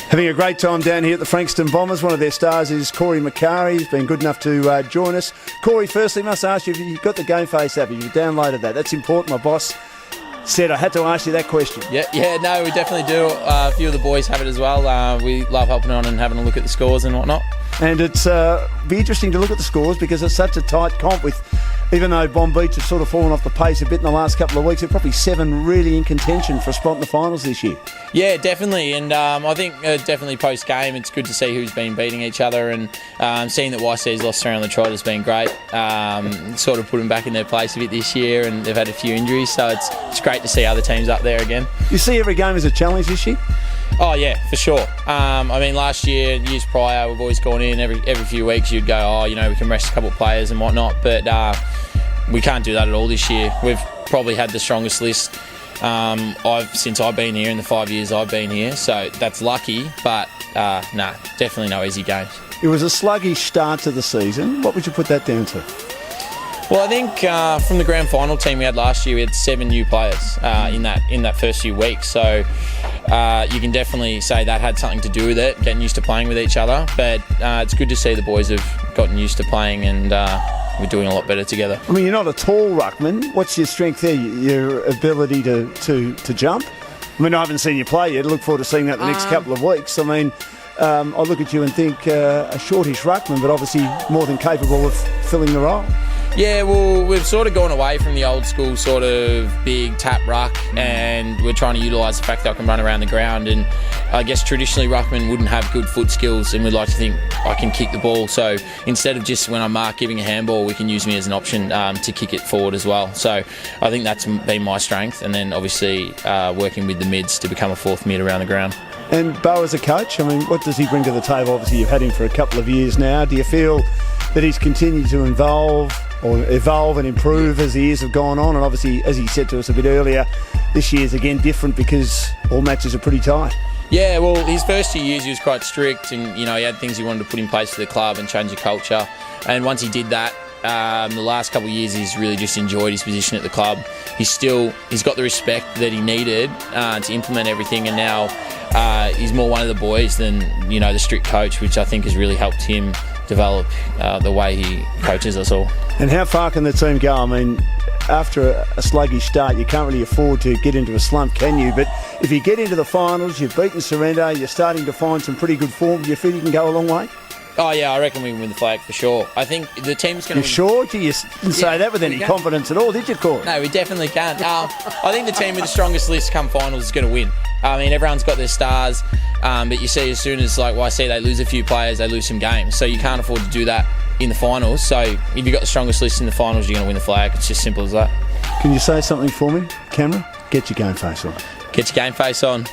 Having a great time down here at the Frankston Bombers. One of their stars is Corey Micari. He's been good enough to join us. Corey, firstly, must ask you if you've got the Game Face app, if you've downloaded that. That's important. My boss said I had to ask you that question. Yeah, no, we definitely do. A few of the boys have it as well. We love helping on and having a look at the scores and whatnot. And it's be interesting to look at the scores because it's such a tight comp with, even though Bomb Beach have sort of fallen off the pace a bit in the last couple of weeks, there are probably 7 really in contention for a spot in the finals this year. Yeah, definitely. And I think definitely post-game, it's good to see who's been beating each other, and seeing that YC's lost 3 on the trot has been great. Sort of put them back in their place a bit this year, and they've had a few injuries, so it's great to see other teams up there again. You see every game as a challenge this year? Oh yeah, for sure. I mean, last year, years prior, we've always gone in every few weeks. You'd go, we can rest a couple of players and whatnot, but we can't do that at all this year. We've probably had the strongest list since I've been here in the 5 years I've been here, so that's lucky. But definitely no easy games. It was a sluggish start to the season. What would you put that down to? Well, I think from the grand final team we had last year, we had 7 new players in that first few weeks. So you can definitely say that had something to do with it, getting used to playing with each other. But it's good to see the boys have gotten used to playing, and we're doing a lot better together. I mean, you're not a tall ruckman. What's your strength there? Your ability to jump? I mean, I haven't seen you play yet. I look forward to seeing that the next couple of weeks. I mean, I look at you and think a shortish ruckman, but obviously more than capable of filling the role. Yeah, well, we've sort of gone away from the old school sort of big tap ruck, and we're trying to utilise the fact that I can run around the ground. And I guess traditionally ruckmen wouldn't have good foot skills, and we'd like to think I can kick the ball. So instead of just when I mark giving a handball, we can use me as an option to kick it forward as well. So I think that's been my strength, and then obviously working with the mids to become a 4th mid around the ground. And Bo as a coach, I mean, what does he bring to the table? Obviously you've had him for a couple of years now. Do you feel that he's continued to evolve and improve as the years have gone on? And obviously, as he said to us a bit earlier, this year's again different because all matches are pretty tight. Yeah, well, his first 2 years he was quite strict, and he had things he wanted to put in place for the club and change the culture. And once he did that, the last couple of years he's really just enjoyed his position at the club. He's got the respect that he needed to implement everything, and now he's more one of the boys than the strict coach, which I think has really helped him develop the way he coaches us all. And how far can the team go? I mean, after a sluggish start, you can't really afford to get into a slump, can you? But if you get into the finals, you've beaten Surrender, you're starting to find some pretty good form, do you feel you can go a long way? Oh yeah, I reckon we can win the flag for sure. I think the team's going to... You sure? You didn't say that with any confidence at all, did you, Corey? No, we definitely can. I think the team with the strongest list come finals is going to win. I mean, everyone's got their stars, but you see as soon as YC they lose a few players, they lose some games. So you can't afford to do that in the finals. So if you've got the strongest list in the finals, you're going to win the flag. It's just simple as that. Can you say something for me, camera? Get your game face on. Get your game face on.